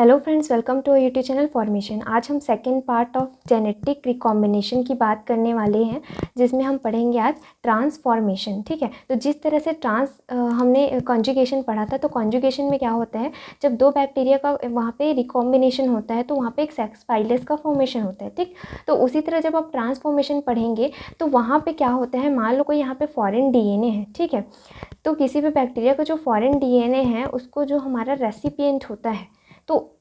Hello friends, welcome to YouTube channel formation. आज हम second part of genetic recombination की बात करने वाले हैं, जिसमें हम पढ़ेंगे आज ट्रांसफॉर्मेशन। ठीक है, तो जिस तरह से हमने कॉन्जुगेशन पढ़ा था, तो कॉन्जुगेशन में क्या होता है, जब दो बैक्टीरिया का वहाँ पे रिकॉम्बिनेशन होता है तो वहाँ पे एक सेक्स फाइलस का फॉर्मेशन होता है। ठीक, तो उसी तरह जब आप ट्रांसफॉर्मेशन पढ़ेंगे तो वहाँ पर क्या होता है, मान लो कोई यहाँ पर फॉरेन DNA है। ठीक है, तो किसी भी बैक्टीरिया का जो फॉरेन DNA है, उसको जो हमारा रेसिपिएंट होता है, तो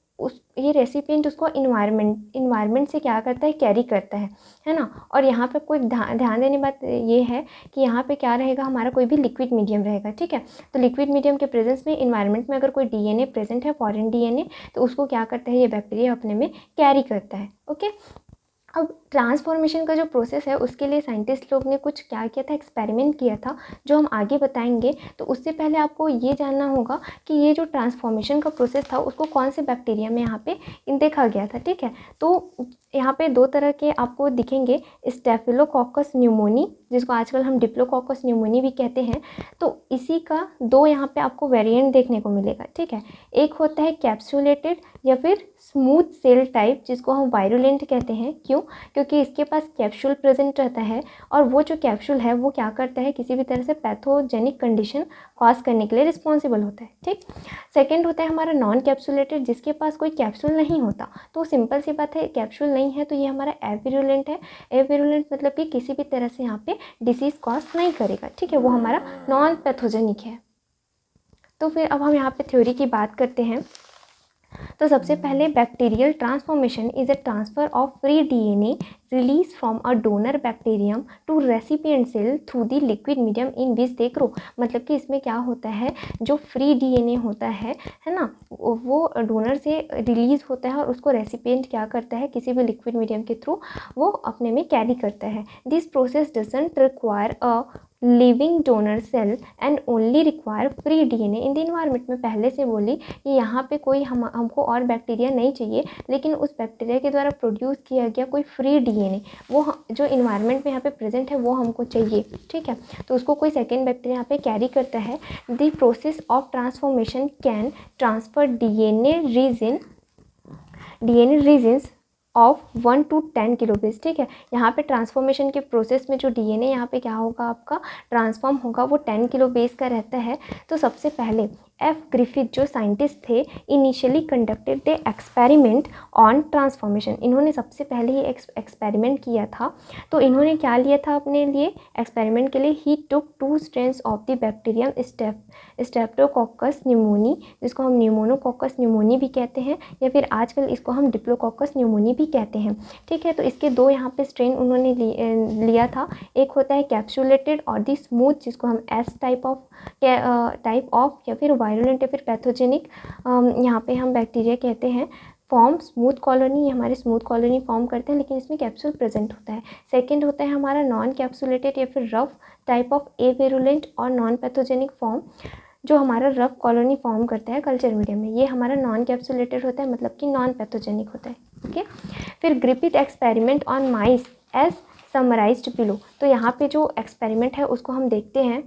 ये रेसिपिएंट उसको इन्वायरमेंट से क्या करता है, कैरी करता है ना। और यहाँ पे कोई ध्यान देने बात ये है कि यहाँ पे क्या रहेगा, हमारा कोई भी लिक्विड मीडियम रहेगा। ठीक है, तो लिक्विड मीडियम के प्रेजेंस में इन्वायरमेंट में अगर कोई DNA प्रेजेंट है, फॉरेन DNA, तो उसको क्या करता है, ये बैक्टीरिया अपने में कैरी करता है। ओके, अब ट्रांसफॉर्मेशन का जो प्रोसेस है, उसके लिए साइंटिस्ट लोग ने कुछ क्या किया था, एक्सपेरिमेंट किया था, जो हम आगे बताएंगे। तो उससे पहले आपको ये जानना होगा कि ये जो ट्रांसफॉर्मेशन का प्रोसेस था, उसको कौन से बैक्टीरिया में यहाँ पे देखा गया था। ठीक है, तो यहाँ पे दो तरह के आपको दिखेंगे, स्टेफिलोकोकस न्यूमोनी, जिसको आजकल हम डिप्लोकोकस न्यूमोनी भी कहते हैं। तो इसी का दो यहाँ पे आपको वेरिएंट देखने को मिलेगा। ठीक है, एक होता है कैप्सुलेटेड या फिर स्मूथ सेल टाइप, जिसको हम वायरुलेंट कहते हैं। क्यों? क्योंकि इसके पास कैप्सूल प्रेजेंट रहता है, और वो जो कैप्सूल है वो क्या करता है, किसी भी तरह से पैथोजेनिक कंडीशन कॉज करने के लिए रिस्पॉन्सिबल होता है। ठीक, सेकेंड होता है हमारा नॉन कैप्सुलेटेड, जिसके पास कोई कैप्सूल नहीं होता। तो सिंपल सी बात है, कैप्सूल नहीं है तो ये हमारा एविरुलेंट है। एविरुलेंट मतलब कि किसी भी तरह से यहाँ पे डिसीज कॉज नहीं करेगा। ठीक है, वो हमारा नॉन पैथोजेनिक है। तो फिर अब हम यहाँ पे थ्योरी की बात करते हैं। तो सबसे पहले, bacterial transformation is a transfer of free DNA release from a donor bacterium to recipient cell through the liquid medium in which they grow. मतलब कि इसमें क्या होता है, जो फ्री DNA होता है ना, वो डोनर से रिलीज होता है और उसको रेसिपिएंट क्या करता है, किसी भी लिक्विड मीडियम के थ्रू वो अपने में कैरी करता है। This process doesn't require a living donor cell and only require free DNA in the environment. में पहले से बोली कि यहाँ पे कोई हमको और बैक्टीरिया नहीं चाहिए, लेकिन उस बैक्टीरिया के द्वारा प्रोड्यूस किया गया कोई फ्री DNA, वो जो इन्वायरमेंट में यहाँ पे प्रेजेंट है, वो हमको चाहिए। ठीक है, तो उसको कोई सेकेंड बैक्टीरिया यहाँ पे कैरी करता है। The process of transformation can transfer DNA regions of 1 to 10 kilobase. ठीक है, यहाँ पे ट्रांसफॉर्मेशन के प्रोसेस में जो DNA यहाँ पे क्या होगा, आपका ट्रांसफॉर्म होगा, वो 10 किलोबेस का रहता है। तो सबसे पहले F. ग्रिफिथ जो साइंटिस्ट थे, initially conducted the experiment on transformation. इन्होंने सबसे पहले ही एक्सपेरिमेंट किया था। तो इन्होंने क्या लिया था अपने लिए एक्सपेरिमेंट के लिए, ही टुक 2 strains of the bacterium Streptococcus pneumoniae, जिसको हम न्यूमोनोकोकस न्यूमोनी भी कहते हैं, या फिर आजकल इसको हम डिप्लोकोकस न्यूमोनी भी कहते हैं। ठीक है, तो इसके दो यहाँ पे स्ट्रेन उन्होंने लिया था। एक होता है कैप्सुलेटेड और दी स्मूथ, जिसको हम S टाइप ऑफ या फिर वायरुलेंट या फिर पैथोजेनिक यहाँ पे हम बैक्टीरिया कहते हैं। फॉर्म स्मूथ कॉलोनी, ये हमारे स्मूथ कॉलोनी फॉर्म करते हैं, लेकिन इसमें कैप्सूल प्रेजेंट होता है। सेकंड होता है हमारा नॉन कैप्सुलेटेड या फिर रफ टाइप ऑफ एविरुलेंट और नॉन पैथोजेनिक फॉर्म, जो हमारा रफ कॉलोनी फॉर्म करता है कल्चर मीडियम में। ये हमारा नॉन कैप्सुलेटेड होता है, मतलब कि नॉन पैथोजेनिक होता है। ओके, फिर Griffith experiment on mice as summarised below. तो यहाँ पे जो एक्सपेरिमेंट है उसको हम देखते हैं।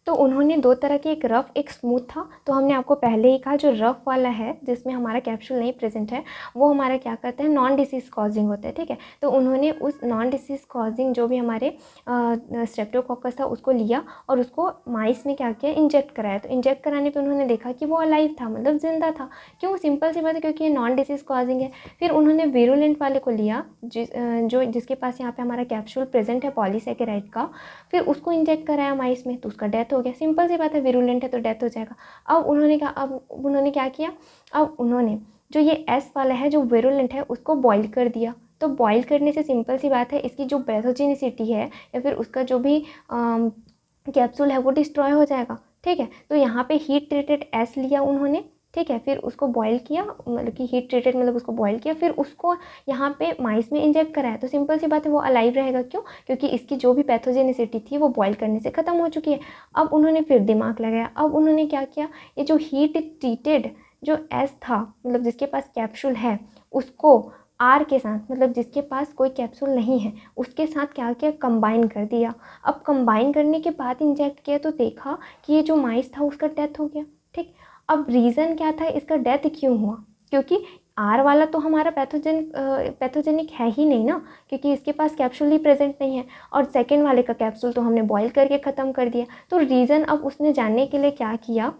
तो उन्होंने दो तरह के, एक रफ़ एक स्मूथ था। तो हमने आपको पहले ही कहा, जो रफ़ वाला है जिसमें हमारा कैप्सूल नहीं प्रेजेंट है, वो हमारा क्या करता है, नॉन डिसीज़ कॉजिंग होता है। ठीक है, तो उन्होंने उस नॉन डिसीज़ कॉजिंग जो भी हमारे स्ट्रेप्टोकोकस था, उसको लिया और उसको माइस में क्या किया, इंजेक्ट कराया। तो इंजेक्ट कराने पर उन्होंने देखा कि वो अलाइव था, मतलब जिंदा था। क्यों? सिंपल सी बात है, क्योंकि ये नॉन डिसीज़ कॉजिंग है। फिर उन्होंने विरुलेंट वाले को लिया, जिसके पास यहाँ पे हमारा कैप्सूल प्रेजेंट है पॉलीसेकेराइड का। फिर उसको इंजेक्ट कराया माइस में, तो उसका डेथ हो गया। सिंपल सी बात है, विरुलेंट है तो डेथ हो जाएगा। अब उन्होंने क्या किया, अब उन्होंने जो ये S वाला है जो विरुलेंट है, उसको बॉईल कर दिया। तो बॉईल करने से सिंपल सी बात है, इसकी जो पैथोजेनिसिटी है या फिर उसका जो भी कैप्सूल है वो डिस्ट्रॉय हो जाएगा। ठीक है, तो यहाँ पे हीट ट्रीटेड S लिया उन्होंने। ठीक है, फिर उसको बॉईल किया, मतलब कि हीट ट्रीटेड मतलब उसको बॉईल किया, फिर उसको यहाँ पे माइस में इंजेक्ट कराया। तो सिंपल सी बात है, वो अलाइव रहेगा। क्यों? क्योंकि इसकी जो भी पैथोजेनिसिटी थी वो बॉईल करने से ख़त्म हो चुकी है। अब उन्होंने फिर दिमाग लगाया। अब उन्होंने क्या किया, ये जो हीट ट्रीटेड जो S था, मतलब जिसके पास कैप्सूल है, उसको R के साथ, मतलब जिसके पास कोई कैप्सूल नहीं है, उसके साथ क्या किया, कंबाइन कर दिया। अब कंबाइन करने के बाद इंजेक्ट किया तो देखा कि ये जो माइस था उसका डेथ हो गया। ठीक, अब रीज़न क्या था इसका डेथ क्यों हुआ, क्योंकि आर वाला तो हमारा पैथोजेनिक है ही नहीं ना, क्योंकि इसके पास कैप्सूल ही प्रेजेंट नहीं है, और सेकेंड वाले का कैप्सूल तो हमने बॉयल करके ख़त्म कर दिया। तो रीज़न अब उसने जानने के लिए क्या किया,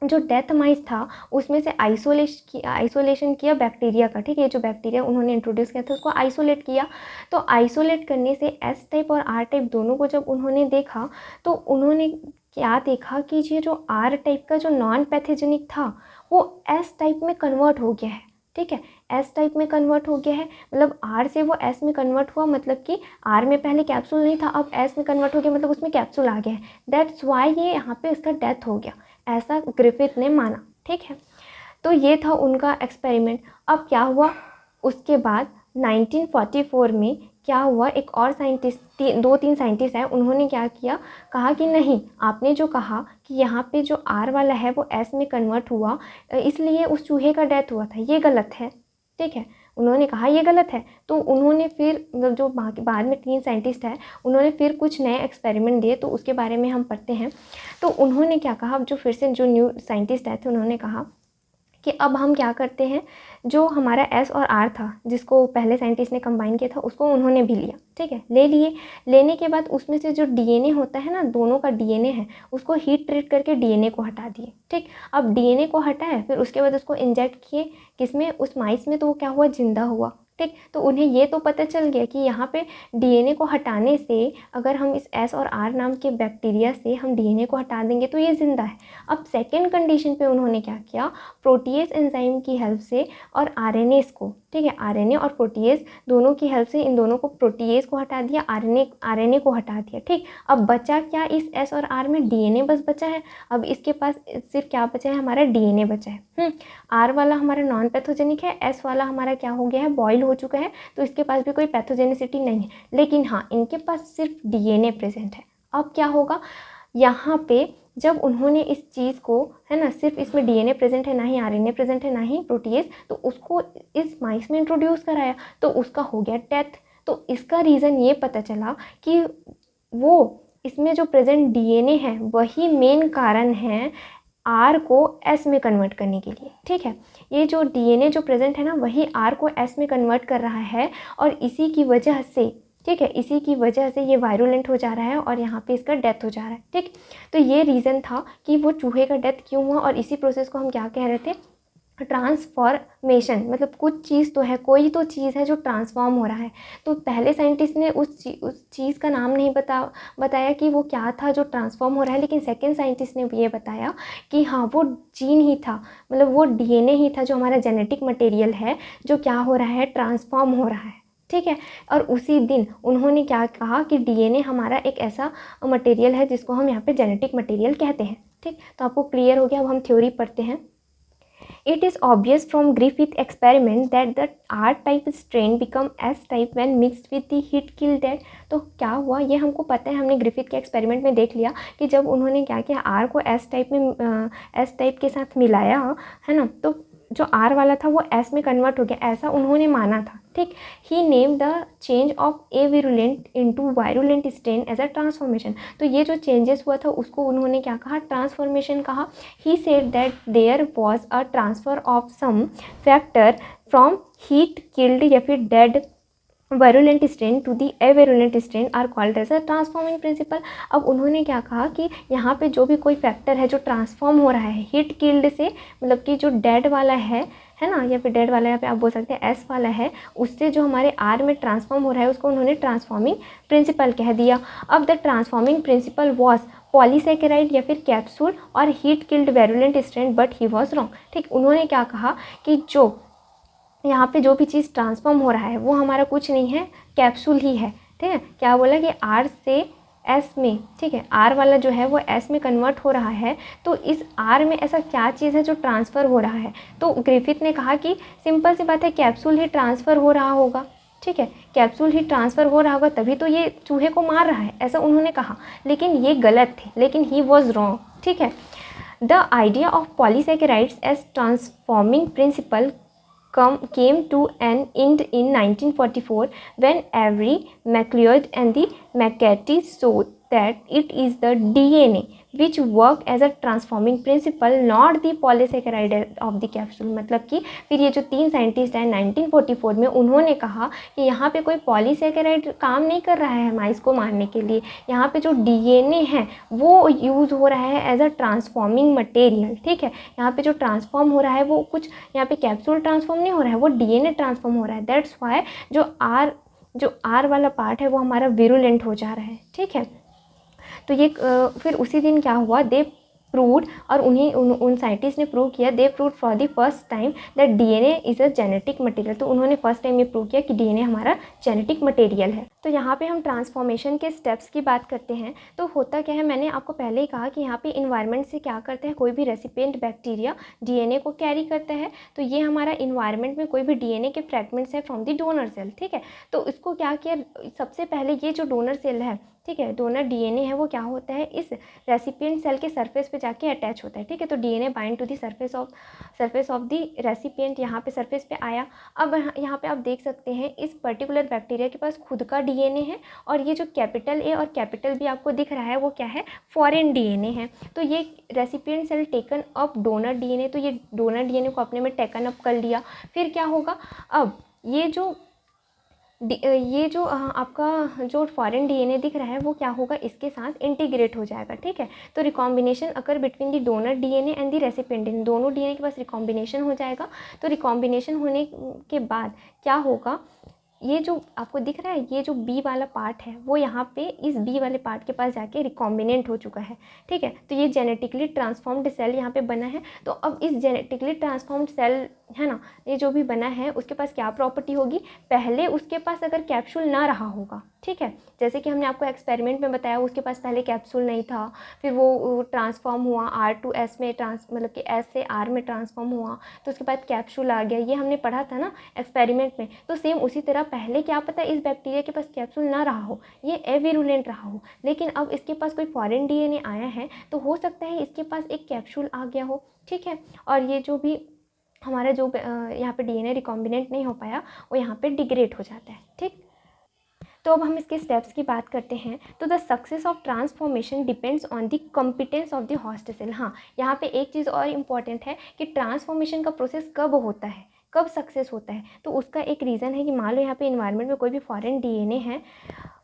जो डेथ माइस था उसमें से आइसोलेशन किया बैक्टीरिया का, ठीक है, जो बैक्टीरिया उन्होंने इंट्रोड्यूस किया था उसको आइसोलेट किया। तो आइसोलेट करने से एस टाइप और आर टाइप दोनों को जब उन्होंने देखा तो उन्होंने क्या देखा कि ये जो आर टाइप का जो नॉन पैथोजेनिक था वो एस टाइप में कन्वर्ट हो गया है, ठीक है, एस टाइप में कन्वर्ट हो गया है, मतलब आर से वो एस में कन्वर्ट हुआ, मतलब कि आर में पहले कैप्सूल नहीं था, अब एस में कन्वर्ट हो गया, मतलब उसमें कैप्सूल आ गया है, दैट्स वाई ये यहाँ पे उसका डेथ हो गया, ऐसा ग्रिफिथ ने माना, ठीक है। तो ये था उनका एक्सपेरिमेंट। अब क्या हुआ उसके बाद 1944 में क्या हुआ, एक और साइंटिस्ट, 2-3 साइंटिस्ट आए, उन्होंने क्या किया, कहा कि नहीं, आपने जो कहा कि यहाँ पे जो आर वाला है वो एस में कन्वर्ट हुआ इसलिए उस चूहे का डेथ हुआ था, ये गलत है, ठीक है, उन्होंने कहा ये गलत है। तो उन्होंने फिर मतलब जो बाद में 3 साइंटिस्ट है उन्होंने फिर कुछ नए एक्सपेरिमेंट दिए, तो उसके बारे में हम पढ़ते हैं। तो उन्होंने क्या कहा, जो फिर से जो न्यू साइंटिस्ट आए थे उन्होंने कहा कि अब हम क्या करते हैं, जो हमारा एस और आर था जिसको पहले साइंटिस्ट ने कंबाइन किया था उसको उन्होंने भी लिया, ठीक है, ले लिए। लेने के बाद उसमें से जो डीएनए होता है ना, दोनों का डीएनए है, उसको हीट ट्रीट करके डीएनए को हटा दिए, ठीक। अब डीएनए को हटाया, फिर उसके बाद उसको इंजेक्ट किए किसमें, उस माइस में, तो वो क्या हुआ, जिंदा हुआ, ठीक। तो उन्हें ये तो पता चल गया कि यहाँ पे डीएनए को हटाने से, अगर हम इस एस और आर नाम के बैक्टीरिया से हम डीएनए को हटा देंगे तो ये ज़िंदा है। अब सेकेंड कंडीशन पे उन्होंने क्या किया, प्रोटीएज एंजाइम की हेल्प से और आरएनएस को, ठीक है, आरएनए और प्रोटीएज दोनों की हेल्प से इन दोनों को, प्रोटीएज को हटा दिया, आरएनए को हटा दिया, ठीक। अब बचा क्या, इस एस और आर में डीएनए बस बचा है। अब इसके पास सिर्फ क्या बचा है, हमारा डीएनए बचा है। आर वाला हमारा नॉन पैथोजेनिक है, एस वाला हमारा क्या हो गया है, बॉयल हो चुका है, तो इसके पास भी कोई पैथोजेनिसिटी नहीं है, लेकिन हाँ इनके पास सिर्फ डीएनए प्रेजेंट है। अब क्या होगा, यहाँ पे जब उन्होंने इस चीज़ को, है ना, सिर्फ इसमें डीएनए प्रेजेंट है, ना ही आरएनए प्रेजेंट है, ना ही प्रोटीएज, तो उसको इस माइस में इंट्रोड्यूस कराया तो उसका हो गया डेथ। तो इसका रीज़न ये पता चला कि वो इसमें जो प्रेजेंट डीएनए है वही मेन कारण है आर को एस में कन्वर्ट करने के लिए, ठीक है। ये जो डीएनए जो प्रेजेंट है ना वही आर को एस में कन्वर्ट कर रहा है, और इसी की वजह से, ठीक है, इसी की वजह से ये वायरुलेंट हो जा रहा है और यहाँ पे इसका डेथ हो जा रहा है, ठीक। तो ये रीज़न था कि वो चूहे का डेथ क्यों हुआ, और इसी प्रोसेस को हम क्या कह रहे थे, ट्रांसफॉर्मेशन, मतलब कुछ चीज़ तो है, कोई तो चीज़ है जो ट्रांसफॉर्म हो रहा है। तो पहले साइंटिस्ट ने उस चीज़ का नाम नहीं बताया कि वो क्या था जो ट्रांसफॉर्म हो रहा है, लेकिन सेकेंड साइंटिस्ट ने ये बताया कि हाँ वो जीन ही था, मतलब वो डीएनए ही था जो हमारा जेनेटिक मटेरियल है, जो क्या हो रहा है, ट्रांसफॉर्म हो रहा है, ठीक है। और उसी दिन उन्होंने क्या कहा कि डीएनए हमारा एक ऐसा मटेरियल है जिसको हम यहाँ पे जेनेटिक मटेरियल कहते हैं, ठीक। तो आपको क्लियर हो गया। अब हम थ्योरी पढ़ते हैं। It is obvious from Griffith experiment that the R-type strain become S-type when mixed with the heat-kill dead। तो क्या हुआ ये हमको पता है, हमने ग्रिफिथ के एक्सपेरिमेंट में देख लिया कि जब उन्होंने क्या किया, R को S टाइप के साथ मिलाया, है ना, तो जो R वाला था वो S में कन्वर्ट हो गया, ऐसा उन्होंने माना था, ठीक। He name the change of a virulent into virulent strain as a transformation. तो ये जो चेंजेस हुआ था उसको उन्होंने क्या कहा, ट्रांसफॉर्मेशन कहा। He said that there was a transfer of some factor from heat killed या फिर dead virulent strain to the avirulent strain are called as a transforming principle. अब उन्होंने क्या कहा कि यहाँ पे जो भी कोई फैक्टर है जो ट्रांसफॉर्म हो रहा है हीट किल्ड से, मतलब कि जो डेड वाला है ना, या फिर डेड वाला यहाँ पे आप बोल सकते हैं एस वाला है, उससे जो हमारे आर में ट्रांसफॉर्म हो रहा है उसको उन्होंने ट्रांसफॉर्मिंग प्रिंसिपल कह दिया। अब the transforming principle was polysaccharide या फिर कैप्सूल और heat killed virulent strain, but he was wrong, ठीक। उन्होंने क्या कहा कि जो यहाँ पे जो भी चीज़ ट्रांसफॉर्म हो रहा है वो हमारा कुछ नहीं है, कैप्सूल ही है, ठीक है। क्या बोला कि आर से एस में, ठीक है, आर वाला जो है वो एस में कन्वर्ट हो रहा है, तो इस आर में ऐसा क्या चीज़ है जो ट्रांसफ़र हो रहा है। तो ग्रिफिथ ने कहा कि सिंपल सी बात है, कैप्सूल ही ट्रांसफ़र हो रहा होगा, ठीक है, कैप्सूल ही ट्रांसफ़र हो रहा होगा तभी तो ये चूहे को मार रहा है, ऐसा उन्होंने कहा, लेकिन ये गलत थे, लेकिन ही वॉज रॉन्ग, ठीक है। The idea of polysaccharides as transforming principle came to an end in 1944 when Avery, MacLeod and the McCarthy showed that it is the DNA which work as a transforming principle not the polysaccharide of the capsule। मतलब कि फिर ये जो 3 scientist हैं 1944 में उन्होंने कहा कि यहाँ पे कोई पॉलीसेकेराइड काम नहीं कर रहा है माइस को मारने के लिए, यहाँ पे जो DNA है वो यूज़ हो रहा है एज अ ट्रांसफॉर्मिंग मटेरियल। ठीक है, यहाँ पे जो ट्रांसफॉर्म हो रहा है वो कुछ यहाँ पे कैप्सूल ट्रांसफॉर्म नहीं हो रहा है, वो DNA ट्रांसफॉर्म हो रहा है। दैट्स वाई जो आर वाला पार्ट है वो हमारा विरुलेंट हो जा रहा है। ठीक है, तो ये फिर उसी दिन क्या हुआ, दे प्रूव्ड, और उन साइंटिस्ट ने प्रूव किया, they proved for the first time that DNA is a genetic material. तो उन्होंने फर्स्ट टाइम ये प्रूव किया कि DNA हमारा जेनेटिक मटेरियल है। तो यहाँ पे हम ट्रांसफॉर्मेशन के स्टेप्स की बात करते हैं। तो होता क्या है, मैंने आपको पहले ही कहा कि यहाँ पे इन्वायरमेंट से क्या करते हैं, कोई भी रेसिपिएंट बैक्टीरिया DNA को कैरी करता है। तो ये हमारा इन्वायरमेंट में कोई भी DNA के फ्रैगमेंट्स है फ्रॉम द डोनर सेल। ठीक है, तो इसको क्या किया, सबसे पहले ये जो डोनर सेल है, ठीक है, डोनर DNA है वो क्या होता है, इस रेसिपिएंट सेल के सरफेस पे जाके अटैच होता है। ठीक है, तो DNA bind to the surface of the recipient, यहाँ पे सरफेस पे आया। अब यहाँ पे आप देख सकते हैं इस पर्टिकुलर बैक्टीरिया के पास खुद का DNA है, और ये जो कैपिटल A और कैपिटल B आपको दिख रहा है वो क्या है, फॉरेन DNA है। तो ये recipient cell taken up donor DNA, तो ये डोनर DNA को अपने में टेकन अप कर लिया। फिर क्या होगा, अब ये जो आपका जो फॉरेन DNA दिख रहा है वो क्या होगा, इसके साथ इंटीग्रेट हो जाएगा। ठीक है, तो recombination occur between the donor DNA and the recipient DNA, दोनों DNA के पास रिकॉम्बिनेशन हो जाएगा। तो रिकॉम्बिनेशन होने के बाद क्या होगा, ये जो आपको दिख रहा है ये जो B वाला पार्ट है वो यहाँ पे इस B वाले पार्ट के पास जाके रिकॉम्बिनेंट हो चुका है। ठीक है, तो ये जेनेटिकली ट्रांसफॉर्म्ड सेल यहाँ पे बना है। तो अब इस जेनेटिकली ट्रांसफॉर्म्ड सेल है ना, ये जो भी बना है उसके पास क्या प्रॉपर्टी होगी, पहले उसके पास अगर कैप्सूल ना रहा होगा, ठीक है, जैसे कि हमने आपको एक्सपेरिमेंट में बताया उसके पास पहले कैप्सूल नहीं था, फिर वो ट्रांसफॉर्म हुआ R to S में, मतलब कि S से R में ट्रांसफॉर्म हुआ, तो उसके बाद कैप्सूल आ गया, ये हमने पढ़ा था ना एक्सपेरिमेंट में। तो सेम उसी तरह पहले क्या पता इस बैक्टीरिया के पास कैप्सूल ना रहा हो, ये एविरुलेंट रहा हो, लेकिन अब इसके पास कोई फॉरेन DNA आया है तो हो सकता है इसके पास एक कैप्सूल आ गया हो। ठीक है, और ये जो भी हमारा जो यहाँ पे DNA रिकॉम्बिनेंट नहीं हो पाया वो यहाँ पे डिग्रेड हो जाता है। ठीक, तो अब हम इसके स्टेप्स की बात करते हैं। तो the success of transformation depends on the competence of the host cell. हाँ, यहाँ पे एक चीज़ और इम्पॉर्टेंट है कि ट्रांसफॉर्मेशन का प्रोसेस कब होता है, कब सक्सेस होता है। तो उसका एक रीज़न है कि मान लो यहाँ पे इन्वायरमेंट में कोई भी फॉरेन DNA है,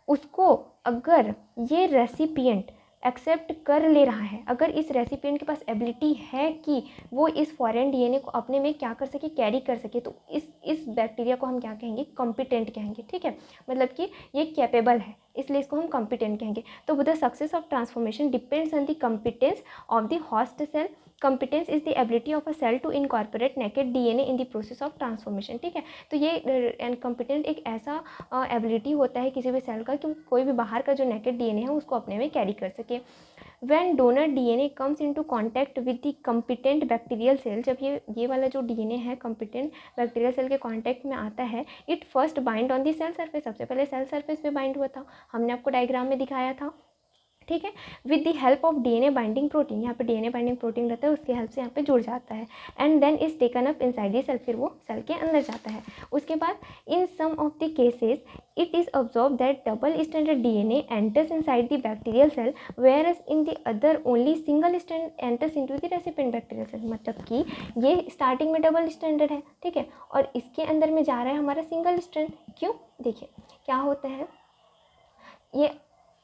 उसको अगर ये रेसिपिएंट एक्सेप्ट कर ले रहा है, अगर इस रेसिपिएंट के पास एबिलिटी है कि वो इस फॉरेन DNA को अपने में क्या कर सके, कैरी कर सके, तो इस बैक्टीरिया को हम क्या कहेंगे, कॉम्पिटेंट कहेंगे। ठीक है, मतलब कि ये कैपेबल है, इसलिए इसको हम कॉम्पिटेंट कहेंगे। तो the success of transformation depends on the competence of the host cell. Competence is the ability of a cell to incorporate naked DNA in the process of transformation। ठीक है, तो ये competent एक ऐसा एबिलिटी होता है किसी भी सेल का कि कोई भी बाहर का जो naked DNA है उसको अपने में कैरी कर सके। When donor DNA comes into contact with the competent bacterial cell, जब ये वाला जो DNA है competent bacterial cell के कांटेक्ट में आता है, it first bind on the cell surface, सबसे पहले सेल सरफेस पे बाइंड हुआ था, हमने आपको डायग्राम में दिखाया था। ठीक है, with the help of DNA binding protein, यहाँ पे DNA बाइंडिंग प्रोटीन रहता है, उसकी हेल्प से यहाँ पे जुड़ जाता है, and then is taken up inside the cell, फिर वो सेल के अंदर जाता है। उसके बाद in some of the cases it is observe that double standard DNA enters inside the bacterial cell, whereas in the other only single stand enters into the recipient bacterial cell. मतलब कि ये starting में double standard है, ठीक है, और इसके अंदर में जा रहा है हमारा सिंगल स्टैंड। क्यों, देखिए क्या होता है,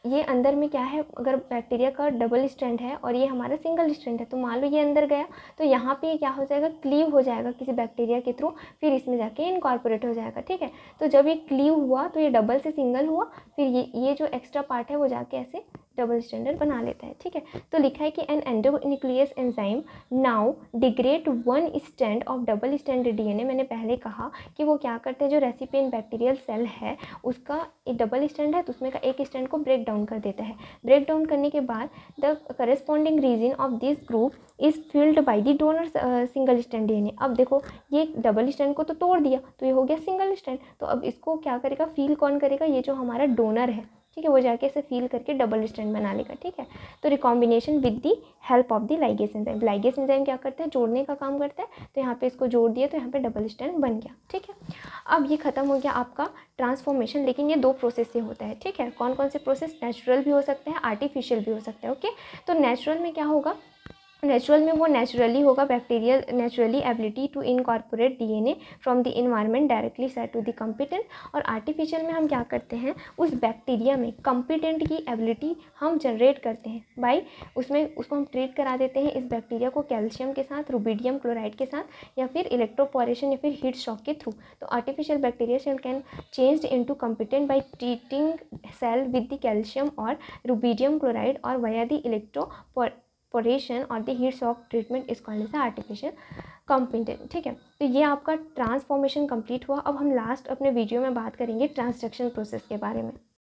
ये अंदर में क्या है, अगर बैक्टीरिया का डबल स्ट्रैंड है और ये हमारा सिंगल स्ट्रैंड है, तो मान लो ये अंदर गया तो यहाँ पे क्या हो जाएगा, क्लीव हो जाएगा किसी बैक्टीरिया के थ्रू, फिर इसमें जाके इनकॉर्पोरेट हो जाएगा। ठीक है, तो जब ये क्लीव हुआ तो ये डबल से सिंगल हुआ, फिर ये जो एक्स्ट्रा पार्ट है वो जाके ऐसे डबल स्टैंडर्ड बना लेता है। ठीक है, तो लिखा है कि an endonuclease enzyme now degrade one stand of double standard DNA। मैंने पहले कहा कि वो क्या करते हैं, जो रेसिपिएंट बैक्टीरियल सेल है उसका एक डबल स्टैंड है तो उसमें का एक स्टैंड को ब्रेक डाउन कर देता है। ब्रेक डाउन करने के बाद the corresponding region of this group is filled by the donor single stand DNA। अब देखो ये डबल स्टैंड को तो तोड़ दिया तो ये हो गया सिंगल स्टैंड, तो अब इसको क्या करेगा, फील कौन करेगा, ये जो हमारा डोनर है, ठीक है, वो जाके इसे फील करके डबल स्टैंड बना लेगा। ठीक है, तो recombination with the help of the ligase enzyme, ligase enzyme क्या करते हैं, जोड़ने का काम करता है, तो यहाँ पे इसको जोड़ दिया तो यहाँ पे डबल स्टैंड बन गया। ठीक है, अब ये ख़त्म हो गया आपका ट्रांसफॉर्मेशन, लेकिन ये 2 प्रोसेस से होता है, ठीक है। कौन कौन से प्रोसेस? नेचुरल भी हो सकते हैं, आर्टिफिशियल भी हो सकता है, ओके। तो नेचुरल में क्या होगा? नेचुरल में वो नेचुरली होगा, bacterial naturally ability to incorporate DNA from the environment directly set to the competent. और आर्टिफिशियल में हम क्या करते हैं, उस बैक्टीरिया में कंपिटेंट की एबिलिटी हम जनरेट करते हैं बाई उसमें उसको हम ट्रीट करा देते हैं इस बैक्टीरिया को कैल्शियम के साथ, रुबिडियम क्लोराइड के साथ, या फिर इलेक्ट्रोपोरेशन या फिर हीट शॉक के थ्रू। तो artificial bacteria cell can changed into competent by treating cell with the calcium और रुबिडियम क्लोराइड और वाया द इलेक्ट्रोपोरेशन और the heat shock treatment is called as artificial competent, ठीक है। तो ये आपका ट्रांसफॉर्मेशन कंप्लीट हुआ। अब हम लास्ट अपने वीडियो में बात करेंगे ट्रांसडक्शन प्रोसेस के बारे में।